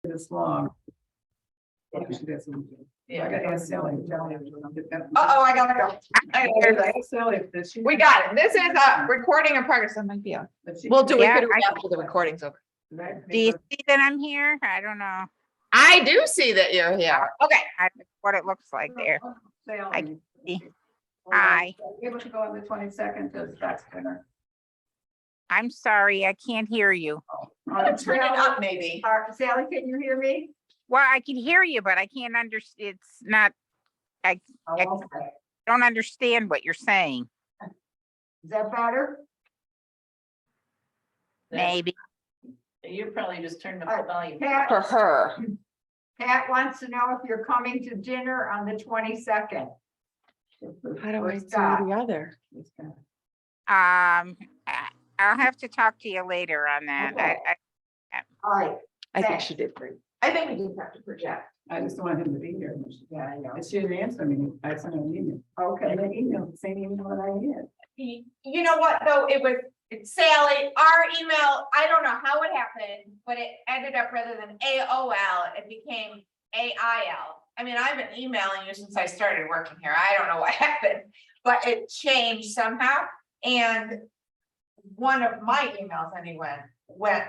this long. Yeah. I gotta ask Sally. Uh-oh, I gotta go. Ask Sally if this- We got it. This is a recording in progress. That might be on. if she- We'll do it Yeah, after the recording's over. Do you see that I'm here? I don't know I do see that you're here. Okay. what it looks like there. Sally. Hi. Able to go on the 22nd to that's dinner. I'm sorry, I can't hear you. Turn it up, maybe. Sally, can you hear me? Well, I can hear you, but I can't understand. It's not, I Oh, okay. don't understand what you're saying. Is that better? Maybe. You probably just turned All up the volume. Pat, For her. Pat wants to know if you're coming to dinner on the 22nd. How do I do Scott. the other? I- I'll have to talk to you later on that. Okay. All right, I think Thanks. she did. I think we just have to project. I just want him to be here. Yeah, I know. And she didn't answer me. I sent her an email. Okay, and the email, the same email that I had. You know what, though, it's Sally, our email, I don't know how it happened, but it ended up rather than AOL, it became AIL. I mean, I've been emailing you since I started working here. I don't know what happened, but it changed somehow. And one of my emails anyway went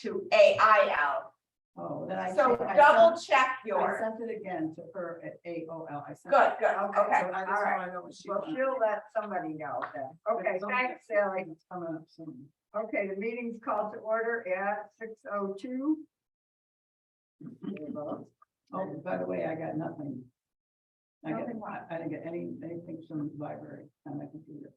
to AIL. Oh, then I. So I double sent- check I yours. sent it again to her at AOL. I sent. Good, it. good, okay, So I just all right. wanna know what she Well, wants. she'll let somebody know then. Okay, thanks, Sally. It's coming up soon. Okay, the meeting's called to order at 6:02. Oh, by the way, I got nothing. Nothing what? I didn't get anything from the library on my computer.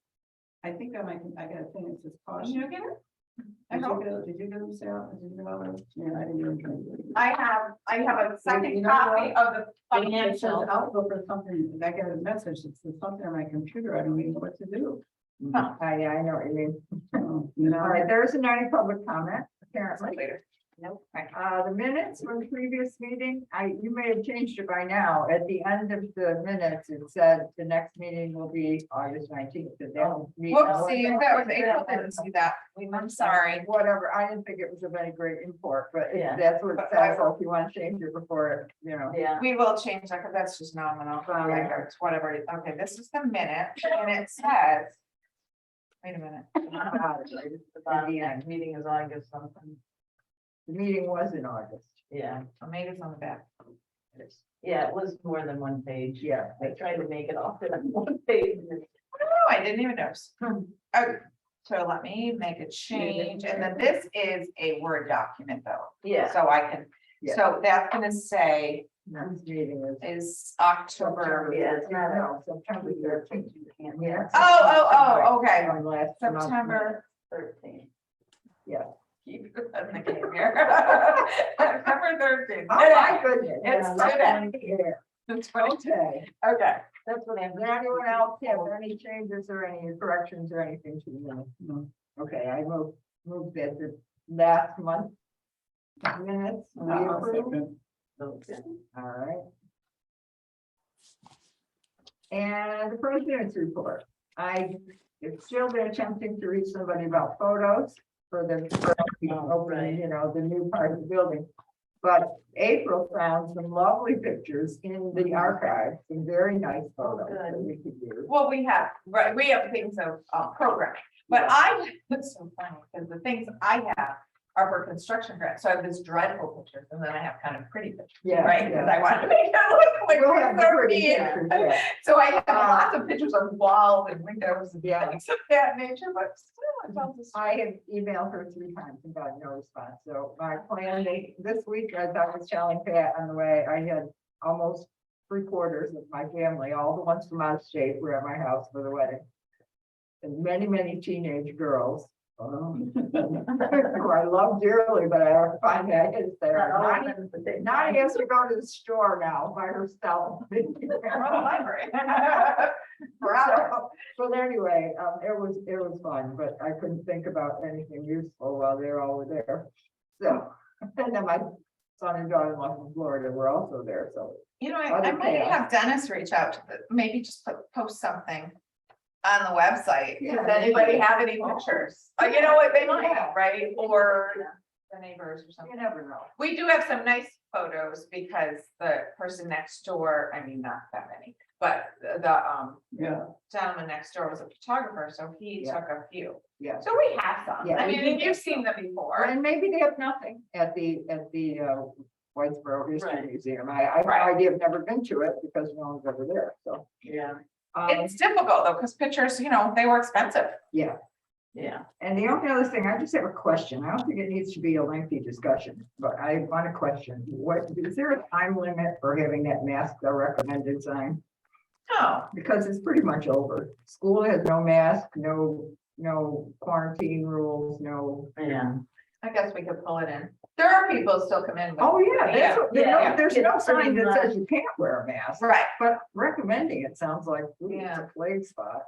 I think I got a thing that says Did caution. you get it? I Did hope. you get them, Sarah? Did you get all those? Yeah, I didn't even. I have a You second know copy what? of the It says financial. I'll go for something, I got a message, it says something on my computer, I don't even know what to do. Huh. Yeah, I know what you mean. You All right, know, there isn't any public comment, apparently. Later. Nope. Okay. The minutes from the previous meeting, you may have changed it by now. At the end of the minutes, it said the next meeting will be August 19th. Whoopsie, that was April, I didn't see that. I'm sorry. Whatever, I didn't think it was of any great import, but Yeah. that's what it But I says, so if you want to change it before, Yeah. We will change that because that's just nominal. Okay, it's whatever. Okay, this is the minute and it says. Wait a minute. The bottom, next meeting is August something. The meeting was in August. Yeah, Oh, maybe it's on the back. yeah, it was more than one page. Yeah. I tried to make it all fit on one page. Oh, I didn't even notice. Oh, so let me make a change. And then this is a Word document though. Yeah, So I can, Yeah. so that's gonna say Next meeting is October. yeah, it's not, No, September 13th. Yeah. Oh, okay. On last month. September. 13. Yeah. Keep it in the game here. September 13th. Oh, my goodness. It's today. Yeah. It's 20. Okay, Okay. that's what I'm, does anyone else have any changes or any corrections or anything to the minutes? No. Okay, I moved that the last month. Minutes, we I'll approve. second. Okay. All right. And the president's report. It's still been attempting to reach somebody about photos for the opening, the new part of the building. But April found some lovely pictures in the archive, some very nice photos that we could use. Well, we have things of programming, but it's so funny because the things I have are for construction grants. So I have this dreadful pictures and then I have kind of pretty pictures, Yeah, right? yeah. Because I want to make it look like We'll have the they're pretty being- pictures, yeah. So I have lots of pictures on walls and windows and Yeah. things of that nature, but still it tells us. I have emailed her 3 times and got no response, so my plan this week, as I was telling Pat on the way, I had almost 3/4 of my family, all the ones from out of state were at my house for the wedding. And many teenage girls. Who I love dearly, but I find that is there. Nani has to go to the store now by herself. From the library. But anyway, it was fun, but I couldn't think about anything useful while they all were there. So, and then my son and daughter-in-law from Florida were also there, so. You know, I Other might chaos. have Dennis reach out to maybe just post something on the website. Yeah, Does they anybody might. have any pictures? You know what, they might have, right? Or the neighbors or You something. never know. We do have some nice photos because the person next door, I mean, not that many, but the Yeah, gentleman next door was a photographer, so he Yeah. took a few. Yeah. So we have some. Yeah, I we mean, do and you've have seen them before. And maybe they have nothing at the Whitesboro History Right. Museum. I have no Right. idea, I've never been to it because no one's ever there, so. Yeah, It's difficult though, because pictures, they were expensive. Yeah, yeah. and the only other thing, I just have a question. I don't think it needs to be a lengthy discussion, but I want a question. What, is there a time limit for having that mask, the recommended sign? Oh, Because it's pretty much over. School has no mask, no quarantine rules, no. Yeah. I guess we could pull it in. There are people still come in. with- Oh, yeah, that's what, Yeah. there's no It's sign pretty that much- says you can't wear a mask, Right, but recommending it sounds like, ooh, it's Yeah. a plague spot,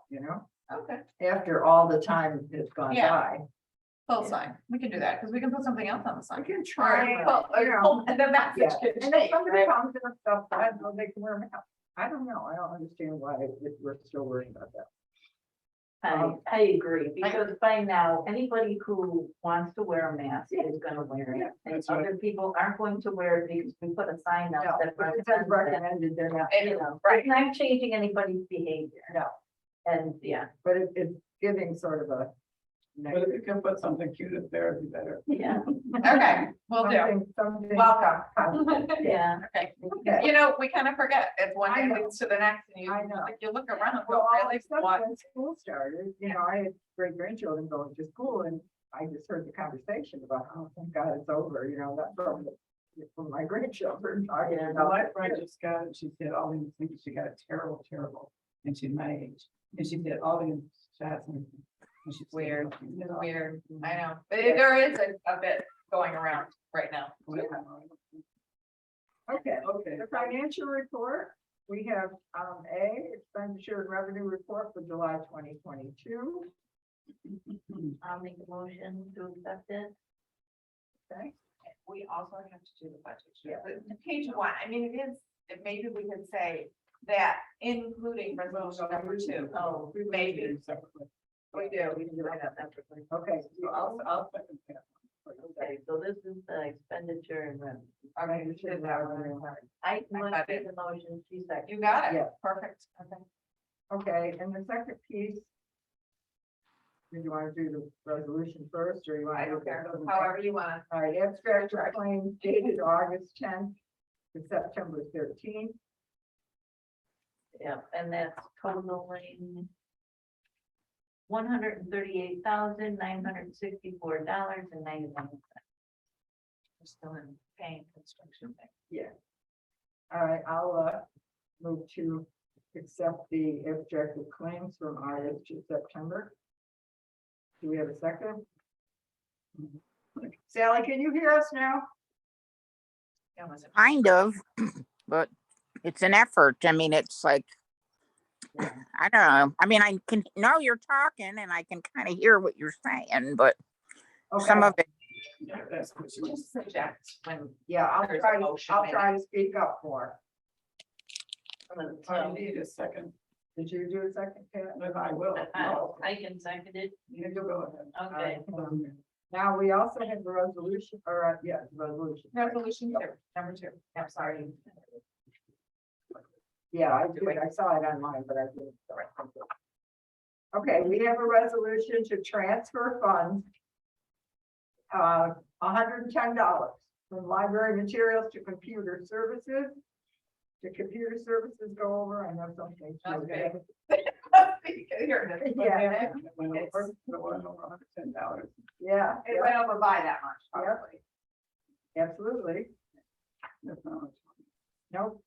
okay, after all the time has gone Yeah. by. full sign. We can do that because we can put something else on the I sign. can Or try, pull- you know, pull the message yeah, can and if change, somebody right? comes and stuff, I don't know, they can wear a mask. I don't know, I don't understand why we're still worrying about that. I agree, because by now, anybody who wants to wear a mask is gonna wear it. And That's right. other people aren't going to wear it because we put a sign No, up that if it says recommends it. recommended, they're not, And- You know, Right. it's not changing anybody's behavior. no, And yeah, but it's giving sort of a. but if you can put something cute up there, it'd be better. yeah, Okay, we'll do. Something. Welcome. yeah. Okay. Okay. We kind of forget. It's one I day know. leads to the next and you, I know. like, you look around, Well, go, all really, of a sudden, what? when school started, I had great grandchildren going to school and I just heard the conversation about, oh, thank God it's over, that's from my grandchildren. talking Yeah, about My it. friend just got it, she said all these things, she got it terrible, and she's my age, and she did all these shots and. she's Weird. you know, Weird, I know, but there is a bit going around right now. Okay, Okay. the financial report, we have, A, expenditure and revenue report for July 2022. I'll make a motion to accept it. Okay, We also have to do the budget. Yeah. But Page one, I mean, maybe we could say that including resolution number two. Oh, maybe. We do. We can do that separately. okay, So I'll second that. Okay, so this is the expenditure and revenue. Okay, you did that one. I got must it. make the motion, she second. You got it. Yeah. Perfect. Okay. okay, and the second piece. Do you want to do the resolution first, or you want? I don't care, however you want. All right, abstract of claims dated August 10th to September 13th. Yeah, and that's totaling $138,964.91. We're still in paying construction thing. Yeah. All right, I'll move to accept the abstract of claims from August to September. Do we have a second? Sally, can you hear us now? That was it. Kind of, but it's an effort. I mean, it's like, I don't know. I mean, I can know you're talking and I can kind of hear what you're saying, but some Okay, of it, Yeah, that's what she was. Just subject when. yeah, I'll There's a try, motion I'll made. try to speak up more. I need a second, Did you do a second, Pat? if I will. No. I can second it. You can go ahead. Okay. Now, we also have the resolution, or, yeah, resolution. Resolution two, number two. I'm sorry. Yeah, I did, I saw it online, but I didn't. Okay, we have a resolution to transfer funds. $110 from library materials to computer services. The computer services go over, I know something. Okay. Here it is. Yeah. It went over $110. Yeah, It yeah, went over by that much, Yeah. probably. absolutely. That's not much. Nope.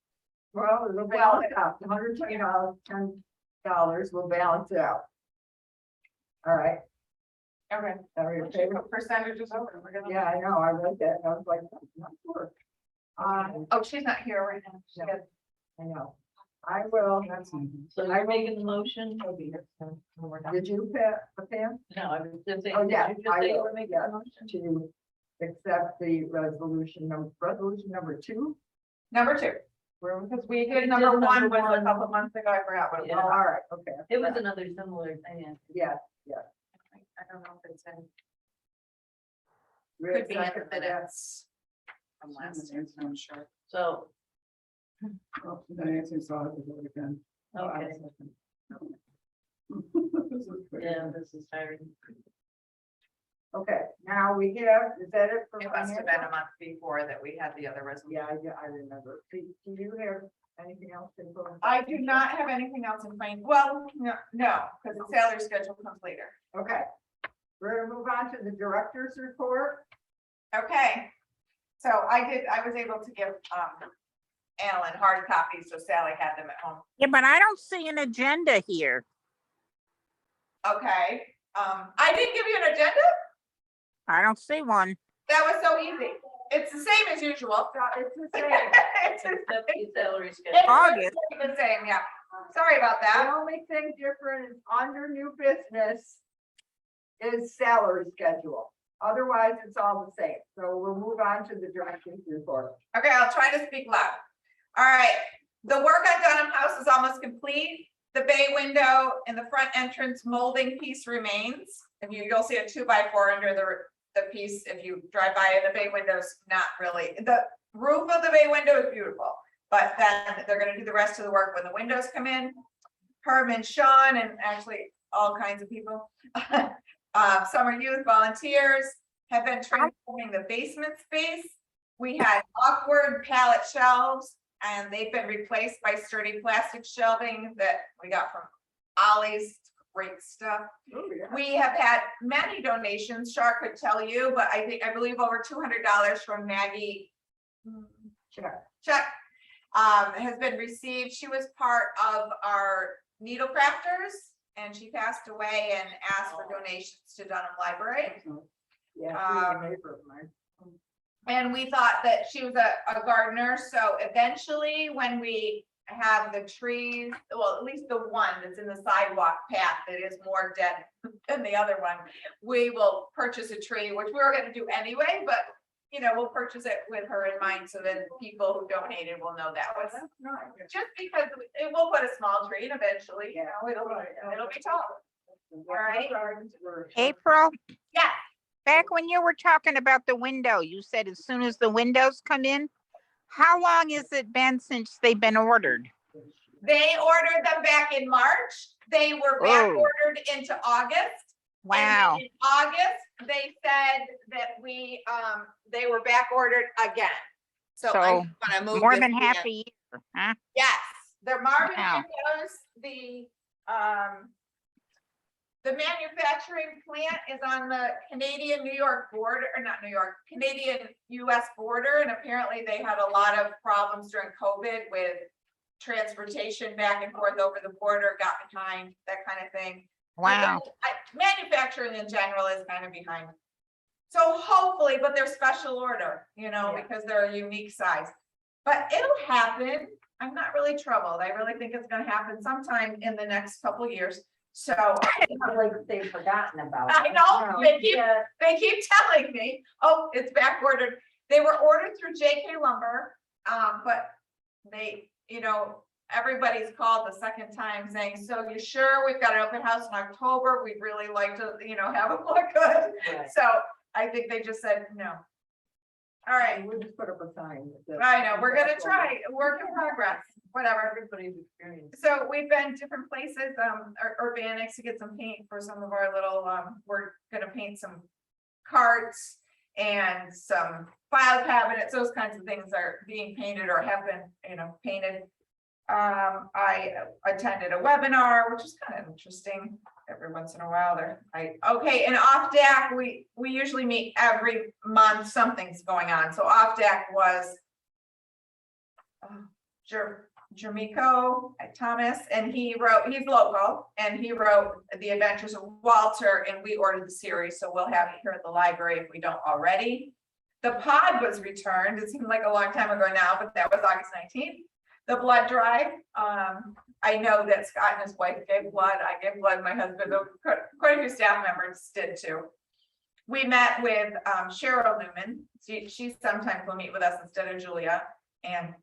Well, it'll balance out, $110 will balance it out. All right, Okay. are you We okay? should put percentages over. We're gonna- Yeah, I know, I read that, and I was like, that's not work. Oh, she's not here right now. She No. got- I know. I will, That's easy. So you're making the motion? she'll be here soon when we're done. did you, Pam, No, I was just saying. Oh, yeah, did you just I say you will, were making yeah. the motion? to accept the resolution number 2? Number two, because we did number did one number was a one. couple months ago. I forgot what it Oh, was. all right, okay. It was another similar thing. Yeah, I don't know if it's in. Could be in the Second for that. minutes. From last year, I'm sure. So, Oh, Nancy saw it before again. okay, yeah, this is tiring. Okay, now we have, is that it for? It must have been financial? a month before that we had the other resolution. Yeah, I remember. Do you have anything else to go? I do not have anything else in mind. Well, no, because the salary schedule comes later. Okay, we're gonna move on to the director's report. Okay. So I was able to give Alan hard copies, so Sally had them at home. Yeah, but I don't see an agenda here. Okay, I didn't give you an agenda? I don't see one. That was so easy. It's the same as usual. It's the same. It's Except the salary it's schedule. August. the same, yeah. Sorry about The that. only thing different is under new business is salary schedule. Otherwise, it's all the same. So we'll move on to the director's report. Okay, I'll try to speak loud. All right, the work on Dunham House is almost complete. The bay window in the front entrance molding piece remains. And you'll see a 2x4 under the piece if you drive by it. The bay window's not really, the roof of the bay window is beautiful. But then they're gonna do the rest of the work when the windows come in. Herm and Sean and actually all kinds of people. Summer youth volunteers have been transforming the basement space. We had awkward pallet shelves and they've been replaced by sturdy plastic shelving that we got from Ollie's. Great stuff. Oh, yeah. We have had many donations, Shar could tell you, but I believe over $200 from Maggie. Check. Check, has been received. She was part of our needle crafters and she passed away and asked for donations to Dunham Library. Yeah, she's a neighbor of mine. And we thought that she was a gardener, so eventually when we have the trees, well, at least the one that's in the sidewalk path that is more dead than the other one, we will purchase a tree, which we were gonna do anyway, but you know, we'll purchase it with her in mind so that people who donated will know that was That's nice. just because it will put a small tree and eventually, you know, it'll be tall. All right. April, Yeah, back when you were talking about the window, you said as soon as the windows come in. How long has it been since they've been ordered? they ordered them back in March. They were back Oh. ordered into August. And then Wow. in August, they said that they were back ordered again. So I So, want to move. More this than half again. a year, huh? Yes, the Marvin Wow. windows, the manufacturing plant is on the Canadian-New York border, or not New York, Canadian-US border, and apparently they had a lot of problems during COVID with transportation back and forth over the border, got behind, that kind of thing. Wow. Manufacturing in general is kind of behind. So hopefully, but they're special order, you know, Yeah. because they're a unique size. But it'll happen. I'm not really troubled. I really think it's gonna happen sometime in the next couple years. So Not like they've forgotten about. I it. know, they keep, Yeah, they keep telling me, oh, it's back ordered. They were ordered through JK Lumber, but they, you know, everybody's called the second time saying, so you sure we've got an open house in October? We'd really like to, you know, have it look good. right. So I think they just said no. All right, We'll just put up a sign. that says- I know, we're gonna try, work in progress, whatever. Everybody's experience. So we've been different places, Urbanics to get some paint for some of our little, we're gonna paint some carts and some file cabinets, those kinds of things are being painted or have been, you know, painted. I attended a webinar, which is kind of interesting. Every once in a while there, okay, and off deck, we usually meet every month, something's going on. So off deck was Jermico Thomas, and he's local, and he wrote The Adventures of Walter, and we ordered the series, so we'll have it here at the library if we don't already. The pod was returned. It seemed like a long time ago now, but that was August 19th. The blood drive, I know that Scott and his wife gave blood. I gave blood, my husband, quite a few staff members did too. We met with Cheryl Newman. She sometimes will meet with us instead of Julia, and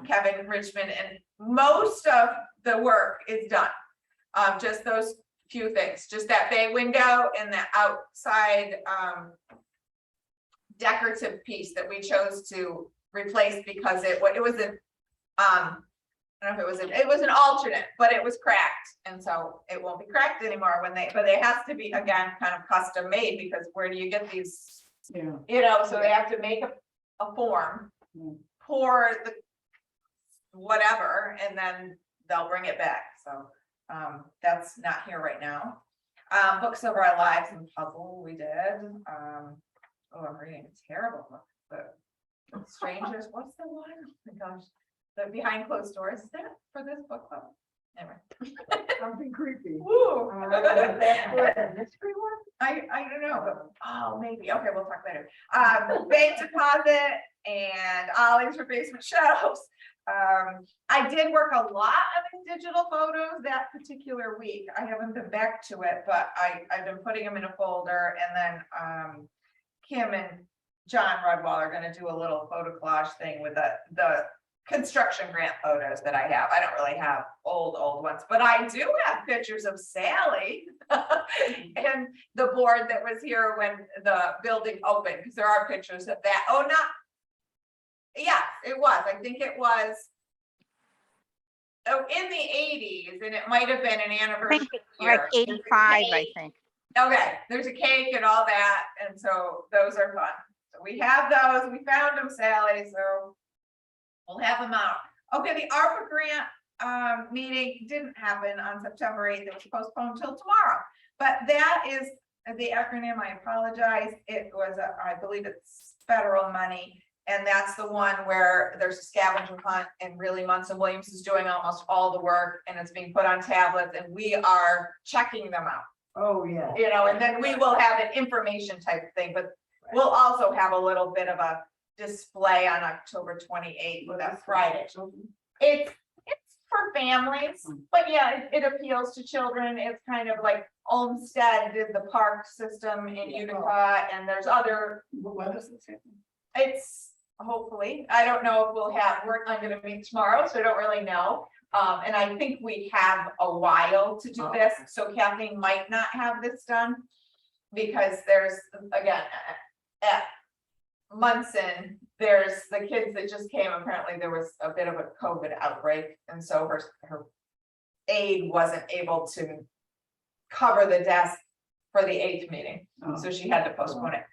Kevin Richmond, and most of the work is done. Just those few things, just that bay window and the outside decorative piece that we chose to replace because it was an, I don't know if it was an alternate, but it was cracked. And so it won't be cracked anymore but it has to be, again, kind of custom made, because where do you get these, Yeah. so they have to make a form, Mm. pour the whatever, and then they'll bring it back. So, that's not here right now. Books of Our Lives and Puzzle, we did. I'm reading a terrible book, but Strangers, what's the one? Oh my gosh, the Behind Closed Doors, is that for this book club? Anyway. Something creepy. Woo. Mystery one? I don't know, but, oh, maybe, okay, we'll talk later. Bank deposit and Ollie's for basement shelves. I did work a lot of these digital photos that particular week. I haven't been back to it, but I've been putting them in a folder, and then, Kim and John Rudwall are gonna do a little photo collage thing with the construction grant photos that I have. I don't really have old ones, but I do have pictures of Sally and the board that was here when the building opened, because there are pictures of that. Oh, not, yeah, it was. I think it was in the 80s, and it might have been an I anniversary think it's year. like 85, I think. Okay, there's a cake and all that, and so those are fun. So we have those. We found them, Sally, so we'll have them out. Okay, the ARPA grant meeting didn't happen on September 8th. It was postponed till tomorrow. But that is the acronym. I apologize. It was, I believe it's federal money. And that's the one where there's a scavenger hunt, and really Munson Williams is doing almost all the work, and it's being put on tablets, and we are checking them out. Oh, yeah. And then we will have an information type thing, but we'll also have a little bit of a display on October 28th, with that Friday. It's for families, but yeah, it appeals to children. It's kind of like Olmsted did the park system in Utica, and there's other. What is it? It's hopefully, I don't know if we'll have, I'm gonna meet tomorrow, so I don't really know. And I think we have a while to do this, so Kathleen might not have this done. Because there's, again, at Munson, there's the kids that just came, apparently there was a bit of a COVID outbreak, and so her aide wasn't able to cover the desk for the 8th meeting, so she had to postpone it.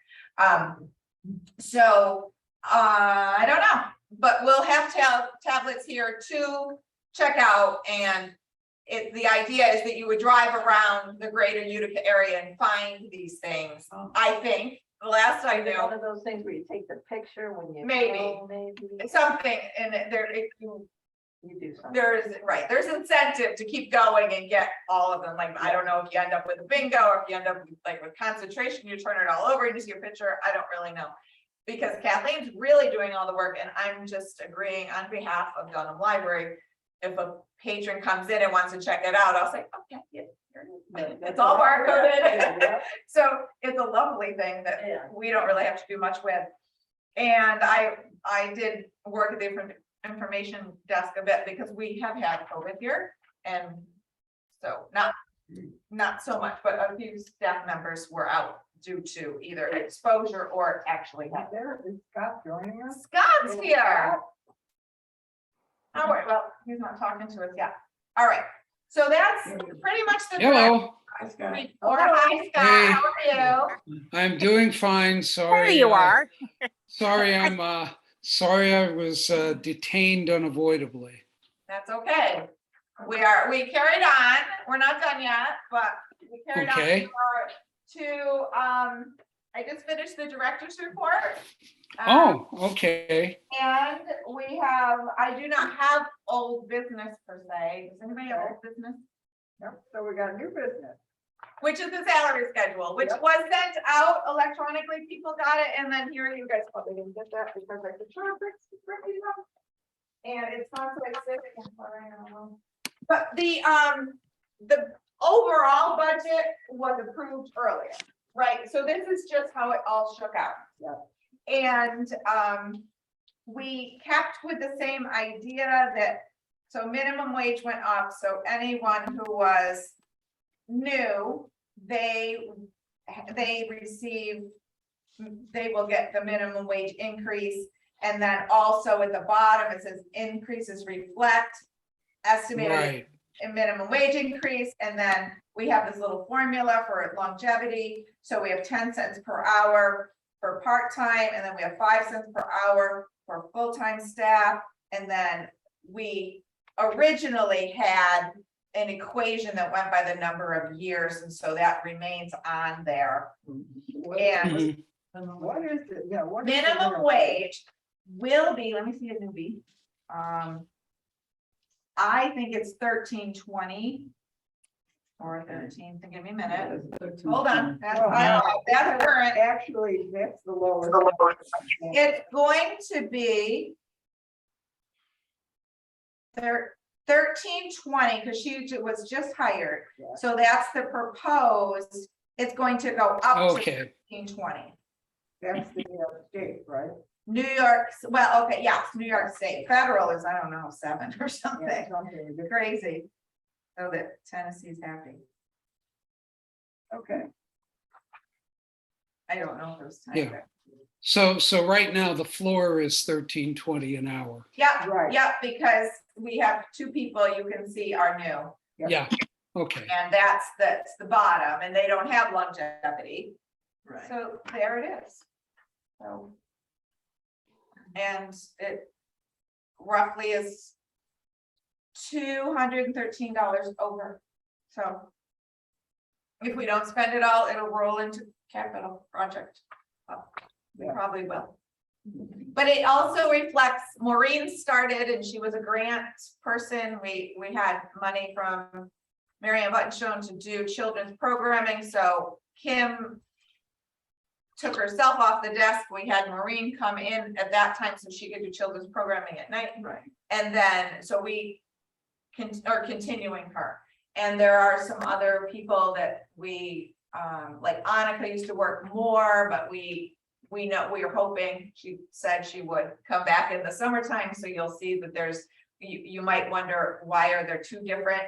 So I don't know, but we'll have tablets here to check out, and the idea is that you would drive around the greater Utica area and find these things. I think, the last I Is it knew, one of those things where you take the picture when you. Maybe. go, Maybe. something, and You do something. there's incentive to keep going and get all of them. Like, I don't know if you end up with a bingo, or if you end up with concentration, you turn it all over and you see a picture. I don't really know. Because Kathleen's really doing all the work, and I'm just agreeing on behalf of Dunham Library. If a patron comes in and wants to check it out, I'll say, okay, yeah, it's all barcoded. So it's a lovely thing that we don't really have to do much with. And I did work at the information desk a bit, because we have had COVID here, and so not so much, but a few staff members were out due to either exposure or actually have. There is Scott joining us. Scott's here. All right, well, he's not talking to us yet. All right, so that's pretty much the. Hello, Hi, Scott. Or hi, Scott, Hey. how are you? I'm doing fine. There Sorry. you are. Sorry, sorry I was detained unavoidably. That's okay. We carried on. We're not done yet, but we carried Okay. on to, I just finished the director's report. Oh, okay. And I do not have old business per se. Does anybody have old business? Yep, so we got new business. Which is the salary schedule, which was sent out electronically. People got it, and then here you guys probably didn't get that because I could traffic. And it's not so exciting. But the overall budget was approved earlier, right? So this is just how it all shook out. And we kept with the same idea that, so minimum wage went up, so anyone who was new, they received they will get the minimum wage increase. And then also at the bottom, it says increases reflect estimated right. a minimum wage increase, and then we have this little formula for longevity. So we have 10 cents per hour for part-time, and then we have 5 cents per hour for full-time staff. And then we originally had an equation that went by the number of years, and so that remains on there. And What is it? Yeah. what is the minimum wage will be, let me see a newbie. I think it's 13.20 or 13, give me a minute. Hold on, that's, that's current. Actually, that's the lowest. It's going to be 13.20 because she was just hired. Yeah. So that's the proposed. It's going to go up to Okay, 13.20. That's the New York State, right? New York, well, okay, yes, New York State. Federal is, I don't know, 7 or something. Yeah, something ridiculous. Crazy. So that Tennessee's happy. Okay. I don't know if those. Yeah. so right now the floor is 13.20 an hour. Yeah, Right. yeah, because we have 2 people you can see are new, Yeah, okay, and that's the bottom, and they don't have longevity. Right. So there it is. So. And it roughly is $213 over. So. If we don't spend it all, it'll roll into capital project. We Yeah. probably will. But it also reflects, Maureen started and she was a grant person. We had money from Marianne Buttonstone to do children's programming, so Kim took herself off the desk. We had Maureen come in at that time so she could do children's programming at night. Right. And then, so we are continuing her. And there are some other people that we, like Annika used to work more, but we know, we are hoping, she said she would come back in the summertime, so you'll see that there's, you might wonder, why are there 2 different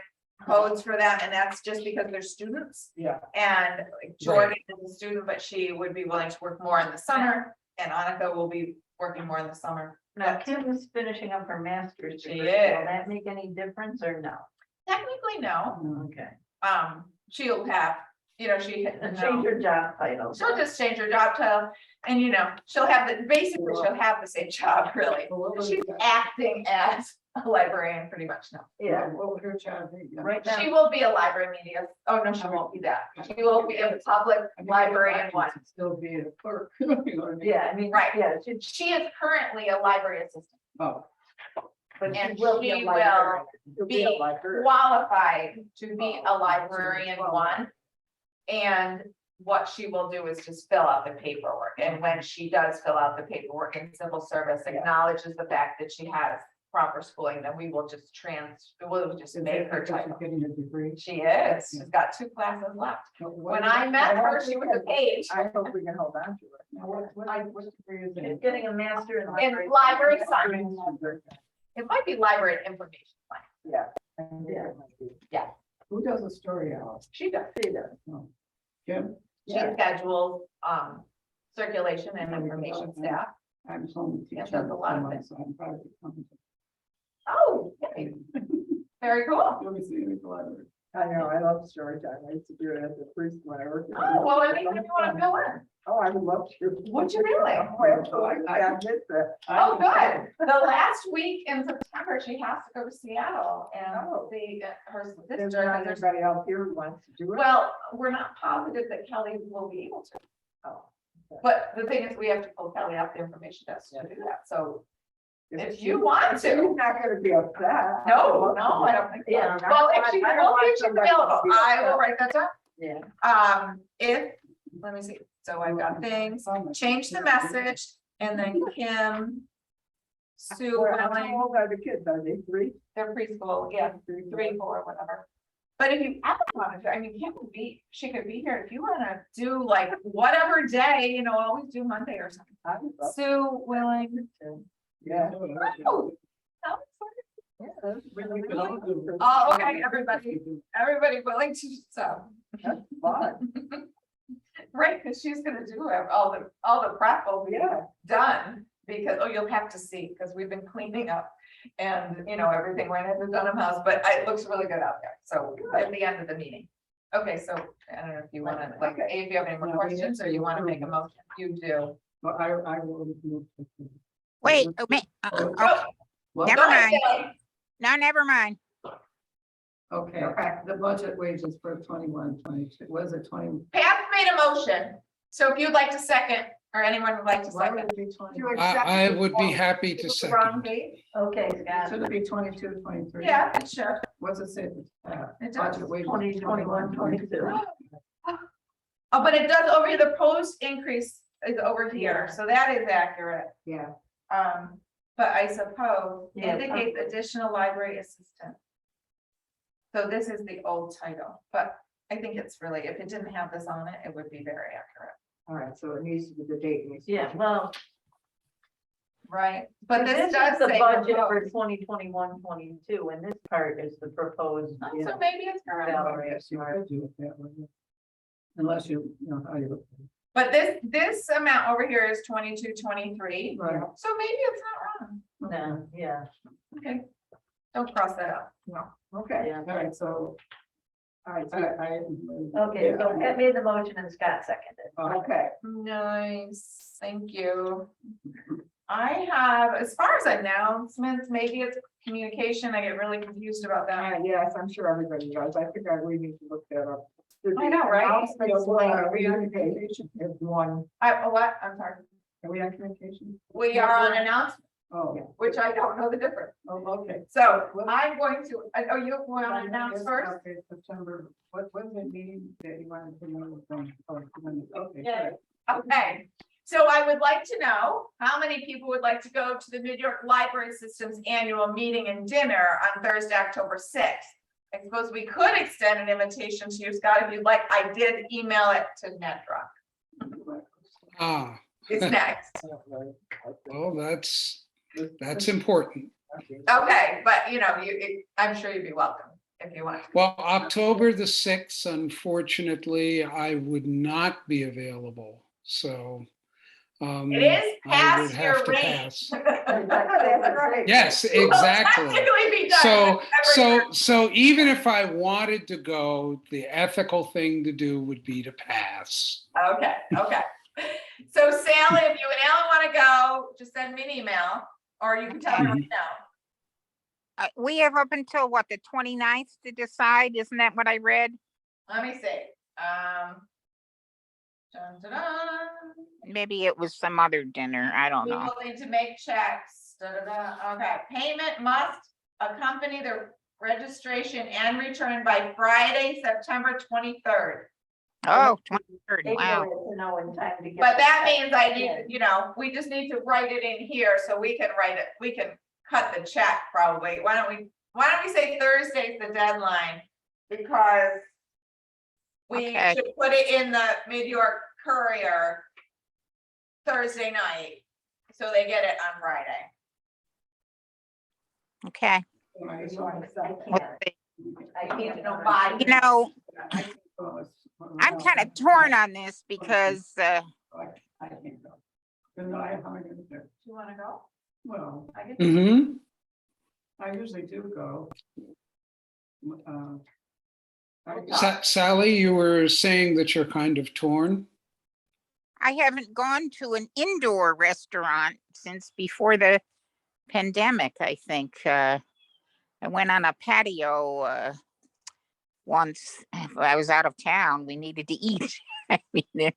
codes for them? And that's just because they're students. Yeah. And Jordan is a student, but she would be willing to work more in the summer, and Annika will be working more in the summer. Now, Kim is finishing up her master's She degree. is. Will that make any difference or no? Technically, no. Okay. She'll have, she, And change her job title. she'll just change her job title, and she'll have basically she'll have the same job, really. She's acting as a librarian pretty much now. Yeah. What would her job be? Right now. She will be a library media. Oh, no, she won't be that. She will be a public librarian one. Still be a clerk. You know what I mean? Yeah, I mean, Right. yeah, She is currently a library assistant, Oh, but And she will be a she librarian. You'll be a librarian. qualified to be a librarian one. And what she will do is just fill out the paperwork. And when she does fill out the paperwork, and civil service acknowledges the fact that she has proper schooling, then we will just we'll just is make that her because she's title. getting a degree? She is, she's got 2 classes left. When I met her, she was a page I hope we can hold on to it. Now, what degree is She's it? getting a master in in library. library science. It might be library information science. Yeah. Who does the story hour? She does. Kim? She schedules, circulation and information staff. I'm home Yeah, teacher. does a lot of things. So I'm probably coming Oh, yay. Very cool. to. Let me see, in the library. I know, I love story time. I used to do it as a priest when I worked. Oh, well, I mean, if you want to fill in. Oh, I would love to. Would you really? Oh, absolutely. I missed that. Oh, good. The last week in September, she has to go to Seattle and Oh. see her There's sister. not and there's- anybody else here who wants to do it. Well, we're not positive that Kelly will be able to. Oh, okay. But the thing is, we have to pull Kelly off the information desk to do that. So if she- you want She's to. not gonna be upset. No, I don't think so. Yeah. Well, if she I don't will want be, she's somebody to available. be I will upset. write that down. Yeah. Let me see. So I've got things, change the message, and then Kim, Sue, Well, How Willing, old are the kids? Are they 3? they're preschool, yeah, 3, 4, whatever. But if you ever wanted to, I mean, Kim would be, she could be here if you wanna do like whatever day, always do Monday or something. I would love Sue, Willing. to. Yeah. Oh, how Yeah, that's really We could all good. do- Oh, okay, everybody willing to, so. That's fun. Right, because she's gonna do all the prep will be done, because, oh, you'll have to see, because we've been cleaning up. And, you know, everything went into Dunham House, but it looks really good out there, so at the end of the meeting. Okay, so I don't know if you wanna, like, if you have any more No, we questions, have or to you wanna approve make a it. motion, you do. Well, I will move. Wait, okay, Oh, never go ahead, mind. Sally. No, never mind. Okay, Okay. the budget wages for 21, 22. Was it 20? Pat made a motion, so if you'd like to second, or anyone would like to Why would second. it be 20? To I, accept I the would be form. happy Is to it the wrong second. date? Okay, Scott, Should it be 22, 23? Yeah, it should. What's it say? It does. Budget wages. 20, 21, 22. Oh, but it does over here, the post increase is over here, Yeah. so that is accurate. Yeah, But I suppose Yeah. indicates additional library assistant. So this is the old title, but I think it's really, if it didn't have this on it, it would be very accurate, all right, so it needs to be, the date needs. to be- Yeah, well, right? But this is does the say budget for proposed. 2021, 22, and this part is the proposed. Oh, so maybe it's correct. Salary. Yes, you could do it that way. Unless you know how you. But this amount over here is 22, 23. Right. So maybe it's not wrong. No, yeah, Okay. Don't cross that out. No, okay, yeah. All right, so all right, Okay, so Pat made the motion and Scott seconded. okay. Nice, thank you. I have, as far as announcements, maybe it's communication, I get really confused about that. Yes, I'm sure everybody does. I think we need to look that up. I know, right? Announcements, communication is one. What, I'm sorry, Are we on communication? we are on announcement, Oh, which I don't know the difference. oh, okay. So I'm going to, oh, you want to announce first? Okay, September, what was the meeting that you wanted to know from? Okay. Yeah. good. Okay, so I would like to know how many people would like to go to the New York Library System's annual meeting and dinner on Thursday, October 6th. I suppose we could extend an invitation to you, Scott, if you'd like. I did email it to Nedra. Ah, It's next. well, that's important. Okay, but you know, I'm sure you'd be welcome if you want. Well, October the 6th, unfortunately, I would not be available, so. It is I would past have your to rate. pass. That's right. Yes, Will exactly. technically be done So, in February. so even if I wanted to go, the ethical thing to do would be to pass. Okay. So Sally, if you and Alan want to go, just send me an email, or you can tell me right now. We have up until what, the 29th to decide? Isn't that what I read? Let me see. Dun, dun, dun. Maybe it was some other dinner. I don't We know. will need to make checks. Da, da, da. Okay, payment must accompany the registration and return by Friday, September 23rd. Oh, 23rd, They wow. wanted to know in time to get. But that means I need, you know, we just need to write it in here so we can write it, we can cut the check probably. Why don't we say Thursday's the deadline? Because we Okay. should put it in the New York Courier Thursday night, so they get it on Friday. Okay. I Let's can't. see. I can't know, buy. You know, I'm kind of torn on this because, I can't go. Then I, how am I gonna do? Do you wanna go? Well, I can. Mm-hmm. I usually do go. Sally, you were saying that you're kind of torn. I haven't gone to an indoor restaurant since before the pandemic, I think. I went on a patio once. I was out of town. We needed to eat. I mean,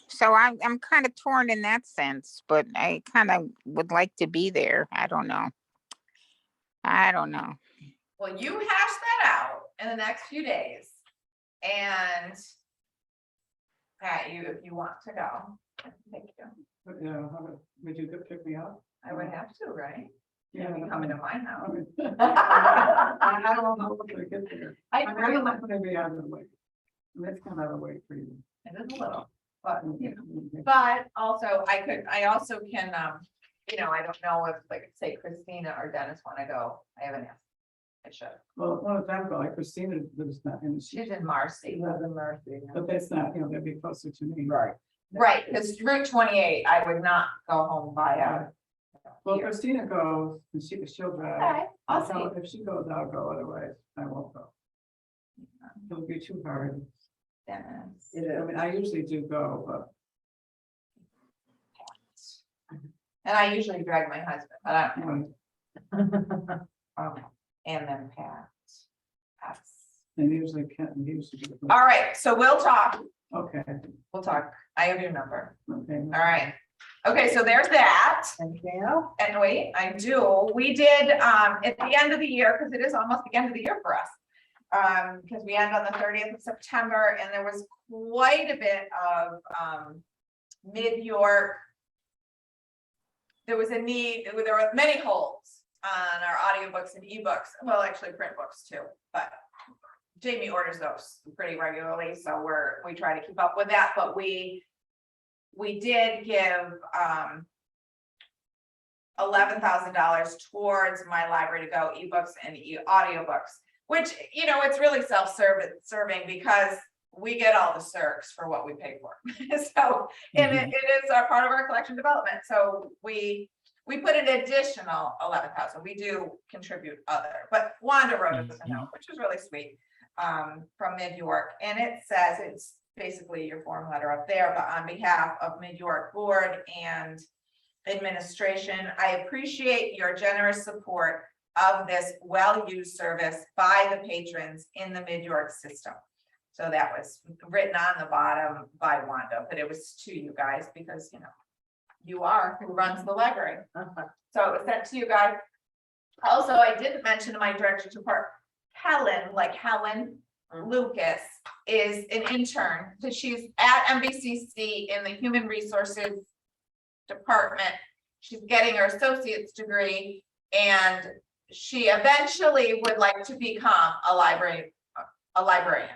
so I'm kind of torn in that sense, but I kind of would like to be there. I don't know. Well, you hash that out in the next few days. And Pat, if you want to go, I can take you. Yeah, would you go pick me up? I would have to, right? Yeah. You coming to my house. I don't know if I get there. I I'm really not gonna be out of the way. That's kind of out of the way for you. It is a little, But. but also I also can, you know, I don't know if, like, say Christina or Dennis want to go. I haven't asked. I should. Well, one of them go, like Christina lives not in, She's in Marcy. Love and mercy. but that's not, they'd be closer to me. Right. Right, because Route 28, I would not go home via. Well, here. Christina goes, and she'll drive. Okay, I'll If see. if she goes, I'll go, otherwise I won't go. It'll be too hard. Dennis. It I is. mean, I usually do go, but And I usually drag my husband, but I don't know. um, And then Pat. That's- and usually can't, usually. do it. All right, so we'll talk. Okay, We'll talk. I have your number. okay. All right. Okay, so there's that. Anything else? And wait, I do. We did, at the end of the year, because it is almost the end of the year for us. Because we end on the 30th of September, and there was quite a bit of, Mid-York. There was a need, there were many holes on our audiobooks and ebooks, well, actually print books too, but Jamie orders those pretty regularly, so we try to keep up with that, but we did give, $11,000 towards My Library to Go ebooks and audiobooks, which, it's really serving because we get all the CERCs for what we pay for. So, and it is a part of our collection development. So we put an additional 11,000. We do contribute other, but Wanda wrote us a note, which was really sweet, from Mid-York. And it says, it's basically your form letter up there, but on behalf of Mid-York Board and Administration, I appreciate your generous support of this well-used service by the patrons in the Mid-York system. So that was written on the bottom by Wanda, but it was to you guys because, you are who runs the library. So it was sent to you guys. Also, I didn't mention to my director to report, Helen Lucas is an intern, because she's at MBCC in the Human Resources Department. She's getting her associate's degree, and she eventually would like to become a librarian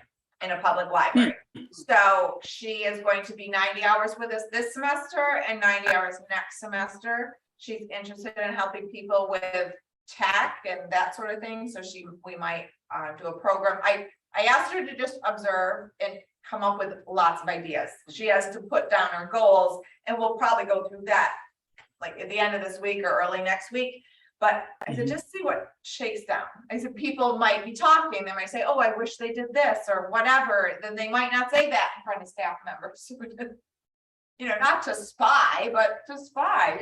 in a public library. So she is going to be 90 hours with us this semester and 90 hours next semester. She's interested in helping people with tech and that sort of thing. So we might do a program. I asked her to just observe and come up with lots of ideas. She has to put down her goals, and we'll probably go through that like at the end of this week or early next week. But I said, just see what shakes down. I said, people might be talking, they might say, oh, I wish they did this or whatever. Then they might not say that in front of staff members. Not to spy, but to spy,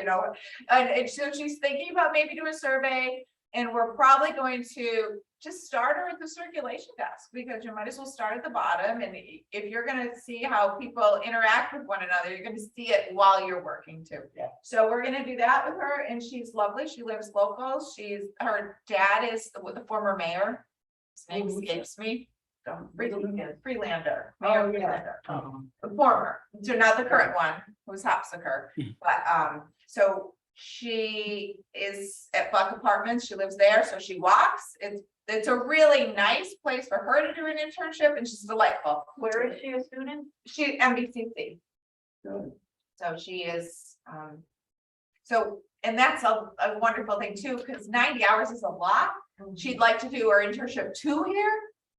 and so she's thinking about maybe doing a survey, and we're probably going to just start her at the circulation desk, because you might as well start at the bottom. And if you're going to see how people interact with one another, you're going to see it while you're working too. Yeah. So we're going to do that with her, and she's lovely. She lives local. Her dad is the former mayor. His name escapes me. Freelander. Mayor Oh, yeah. Freelander. Oh, The former, so not the current one, who's Hopsiker, but, so she is at Buck Apartments, she lives there, so she walks, it's a really nice place for her to do an internship, and she's delightful. Where is she a student? She, MBCC, good. so she is, and that's a wonderful thing too, because 90 hours is a lot. She'd like to do her internship 2 here.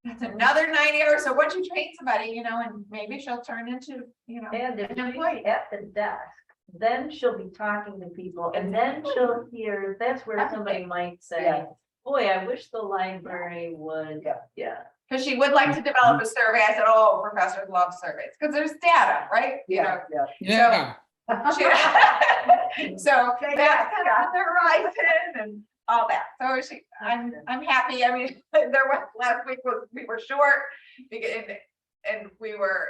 That's another 90 hours. So once you train somebody, and maybe she'll turn into, And if an she's employee. at the desk, then she'll be talking to people, and then she'll hear, that's where somebody might say, Yeah. boy, I wish the library would, yeah. Because she would like to develop a survey. I said, oh, professors love surveys, because there's data, right? Yeah. Yeah, So that's kind of on the horizon and all that. So I'm happy. I mean, last week we were short and we were,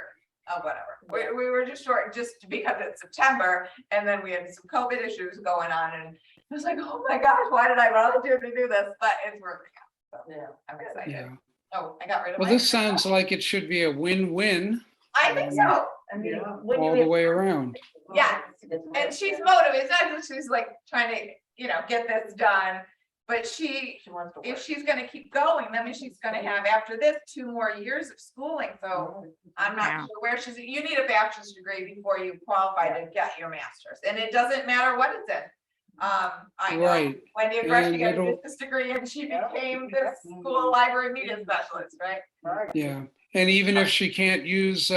whatever. We were just short just because it's September, and then we had some COVID issues going on, and I was like, oh my gosh, why did I volunteer to do this? But it's working out. So Yeah. I'm excited. yeah. Oh, I got rid of Well, my. this sounds like it should be a win-win I think so. I mean, Yeah. when all you the way around. Yeah. it's And she's motivated, it's not that she's like trying to, get this done, but She wants to if work. she's gonna keep going, that means she's gonna have after this 2 more years of schooling, so I'm not Yeah. sure where you need a bachelor's degree before you qualify to get your master's, and it doesn't matter what it's in. I know, Right. Wendy and Rusty And got a it'll- business degree and she became the school library media specialist, right? Right. Yeah, and even if she can't use the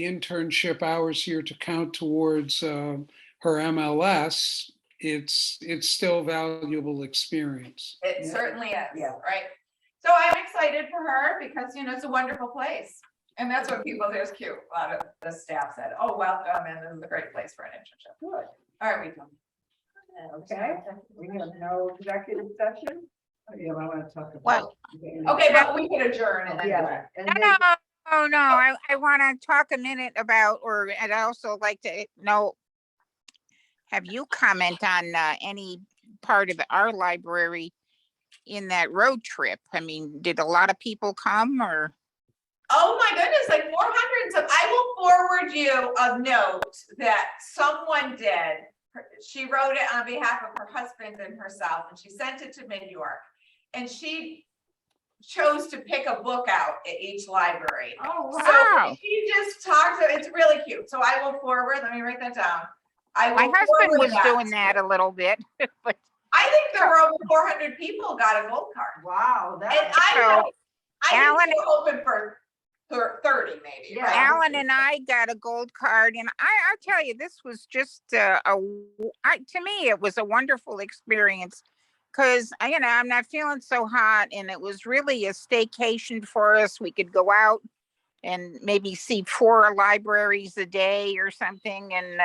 internship hours here to count towards her MLS, it's still valuable experience. It Yeah. certainly is, Yeah. right? So I'm excited for her because, it's a wonderful place. And that's what people, there's cute. A lot of the staff said, oh, welcome, and this is a great place for an internship. Good. All right, we come. Okay, we have no executive session. Yeah, I want to talk about. Well- Okay, but we can adjourn and then. Yeah. And then- No, oh, no, I want to talk a minute about, or I'd also like to know, have you comment on any part of our library in that road trip? I mean, did a lot of people come or? Oh my goodness, like 400. So I will forward you a note that someone did. She wrote it on behalf of her husband and herself, and she sent it to Mid-York. And she chose to pick a book out at each library. Oh, So Wow. she just talked, it's really cute. So I will forward, let me write that down. I will My husband forward was that doing to that you. a little bit, but I think there were over 400 people got a gold card. wow, And that, I So, think Alan- they're hoping for 30 maybe, Yeah. right? Alan and I got a gold card, and I tell you, this was just to me, it was a wonderful experience because I'm not feeling so hot, and it was really a staycation for us. We could go out and maybe see 4 libraries a day or something, and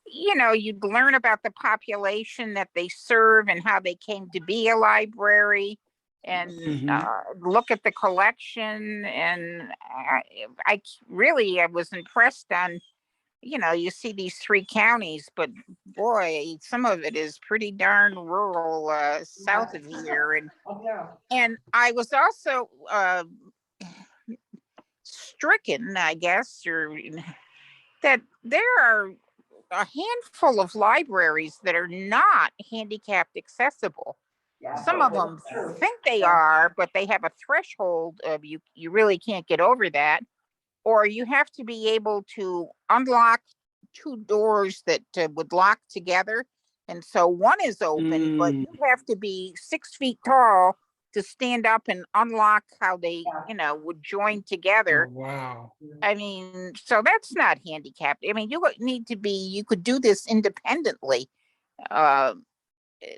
you'd learn about the population that they serve and how they came to be a library, and look at the collection. And I really, I was impressed on, you see these 3 counties, but boy, some of it is pretty darn rural south of here. yeah. And I was also stricken, I guess, or that there are a handful of libraries that are not handicapped accessible. Yeah. Some of them True. think they Yeah. are, but they have a threshold of you really can't get over that. Or you have to be able to unlock 2 doors that would lock together. And so one is open, but you have to be 6 feet tall to stand up and unlock how they, would join together. Oh, wow. I mean, so that's not handicapped. I mean, you could do this independently.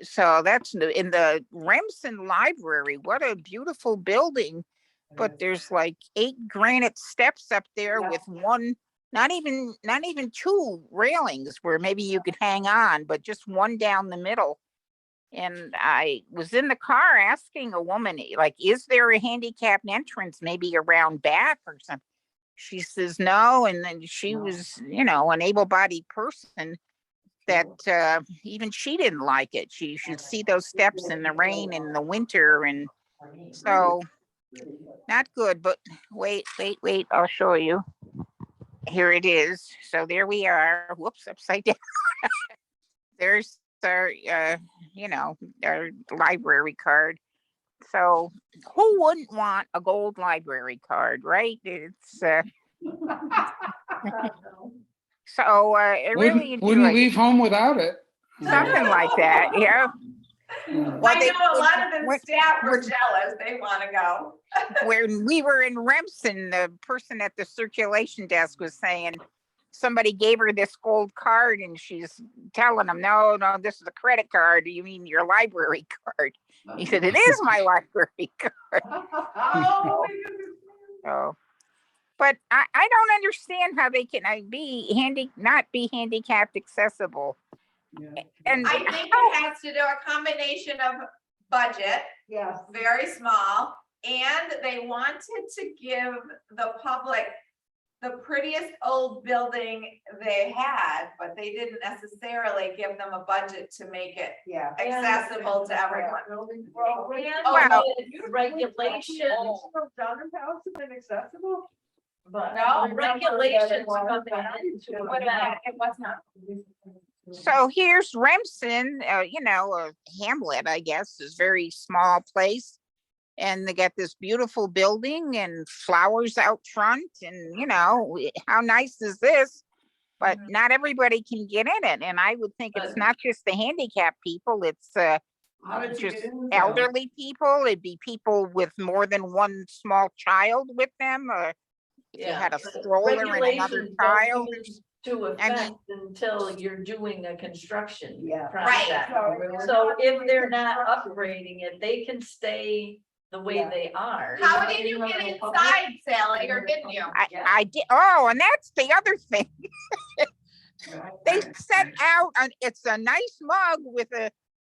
So that's in the Remsen Library. What a beautiful building. But there's like 8 granite steps up there Yeah. with one, not even 2 railings where maybe you could hang on, but just one down the middle. And I was in the car asking a woman, like, is there a handicapped entrance maybe around back or something? She says no. And then she was, an able-bodied person that even she didn't like it. She should see those steps in the rain in the winter. And so not good, but wait, I'll show you. Here it is. So there we are. Whoops, upside down. There's our, our library card. So who wouldn't want a gold library card, right? It's so I really Wouldn't enjoyed leave home without it. something like that. Yeah. Yeah. Well, I they- know a lot of the when- staff are when- jealous. They want to go. When we were in Remsen, the person at the circulation desk was saying somebody gave her this gold card and she's telling them, no, this is a credit card. You mean your library card? He said, it is my library card. Oh, my goodness. So, but I don't understand how they can not be handicapped accessible. Yeah. And I think it has to do a combination of budget, Yes. very small, and they wanted to give the public the prettiest old building they had, but they didn't necessarily give them a budget to make it Yeah. accessible to everyone. Building program. Well, Regulations, Dunham House is inaccessible? but No, the regulations Well, come that's- into What about- it was not. so here's Remsen, a hamlet, I guess, is very small place. And they got this beautiful building and flowers out front. And, how nice is this? but not everybody can get in it. And I would think it's But- not just the handicapped people, it's How did you just get in? elderly people. It'd be people with more than one small child with them, or if you Yeah, had a but stroller and another regulations don't child. come into effect until you're doing a construction Yeah. project. Right. So if they're not upgrading it, they can stay the way Yeah. they are. How did you get inside, Sally, or didn't you? I did. Oh, and that's the other thing. They set out, it's a nice mug with a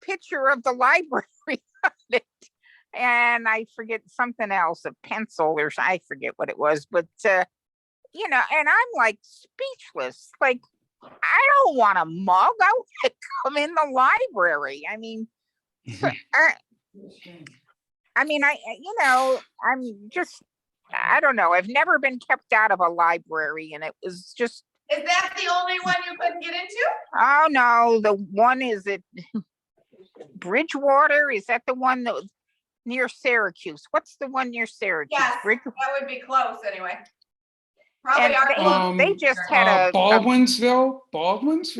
picture of the library on it. And I forget something else, a pencil or I forget what it was, but you know, and I'm like speechless. Like, I don't want a mug. I want to come in the library. I mean, so, you know, I'm just, I don't know. I've never been kept out of a library, and it was just, Is that the only one you couldn't get into? oh no, the one is at Bridgewater. Is that the one that was near Syracuse? What's the one near Syracuse? Yes, Bridge- that would be close anyway. And Probably our. they just had a Baldwinsville? no, That's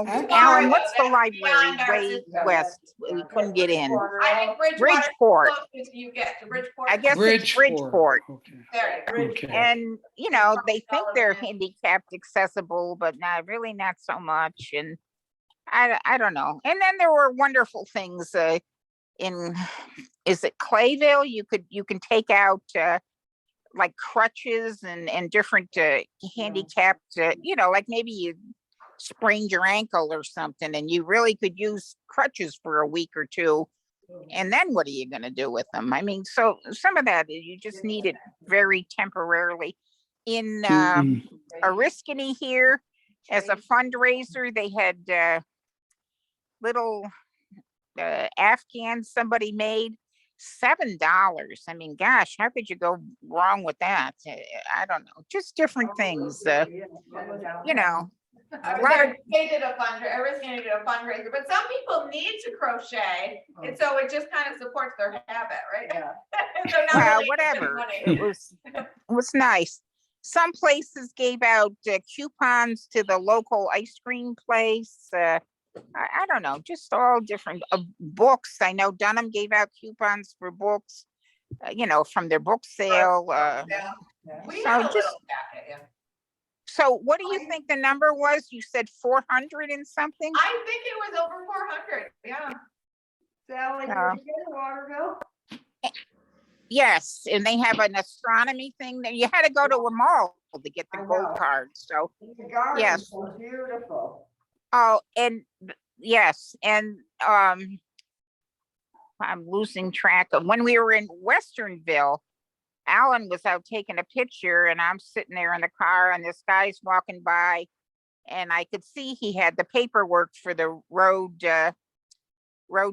Actually, Alan, what's the That's library beyond our way system. west? We couldn't get in. I think Bridgewater. Bridgeport. Closest you get to Bridgeport. I guess it's Bridgeport. Okay. There you go. Okay. And, you know, they think they're handicapped accessible, but not really, not so much. And I don't know. And then there were wonderful things in, is it Clayville? You can take out like crutches and different handicapped, you know, like maybe you sprained your ankle or something and you really could use crutches for a week or two. And then what are you going to do with them? I mean, so some of that you just need it very temporarily. In Oriskany here, as a fundraiser, they had little Afghans somebody made, $7. I mean, gosh, how could you go wrong with that? I don't know, just different things. You know, They did a fundraiser, everything did a fundraiser, but some people need to crochet, and so it just kind of supports their habit, right? Yeah. So not well, really whatever. money. It was nice. Some places gave out coupons to the local ice cream place. I don't know, just all different books. I know Dunham gave out coupons for books, you know, from their book sale. Yeah. Yeah. We So had a just- little packet, yeah. So what do you think the number was? You said 400 and something? I think it was over 400, yeah. Sally, did Yeah. you get a water bill? Yes, and they have an astronomy thing there. You had to go to a mall to get the I gold know. card. So, The garden's Yes. so beautiful. oh, and yes, and I'm losing track of when we were in Westernville. Alan was out taking a picture, and I'm sitting there in the car, and this guy's walking by, and I could see he had the paperwork for the road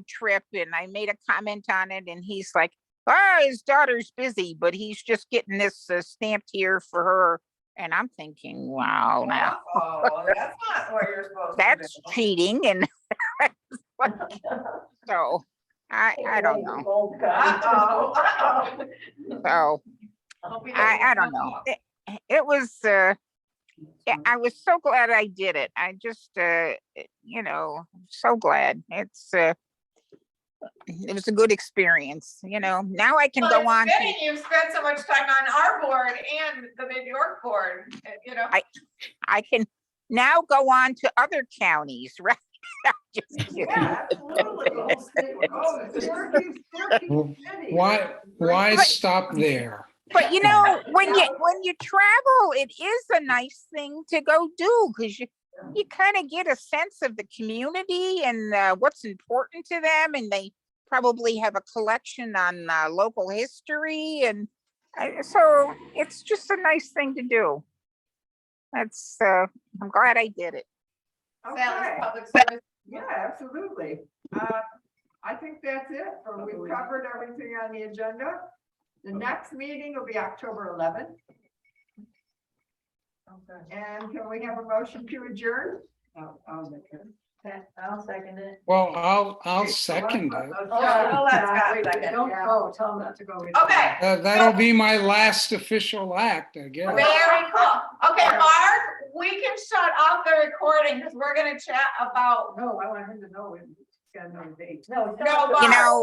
trip, and I made a comment on it, and he's like, "Oh, his daughter's busy, but he's just getting this stamped here for her." And I'm thinking, wow, now Oh, that's not what you're supposed to do. that's cheating, and so I don't know. Gold card. Uh-oh, uh-oh. So Hope he I doesn't don't fuck know. up. It was yeah, I was so glad I did it. I just you know, so glad. It was a good experience, you know. Now I can Well, go on it's to, fitting you've spent so much time on our board and the New York board, you know. I can now go on to other counties, right? Just kidding. Yeah, absolutely. Oh, Syracuse City. Why stop there? But you know, when you travel, it is a nice thing to go do, because you kind of get a sense of the community and what's important to them, and they probably have a collection on local history, and so it's just a nice thing to do. That's I'm glad I did it. Sally's Okay, public service. yeah, absolutely. I think that's it. We've covered everything on the agenda. The next meeting will be October 11th. And can we have a motion to adjourn? I'll make it. I'll second it. Well, I'll second it. I'll let Scott second. Don't go, tell them not to go. Okay, That'll be my last official act, I guess. very cool. Okay, Mark, we can shut off the recording because we're gonna chat about, No, I want him to know, it's got another date. No, No, You Barb. know,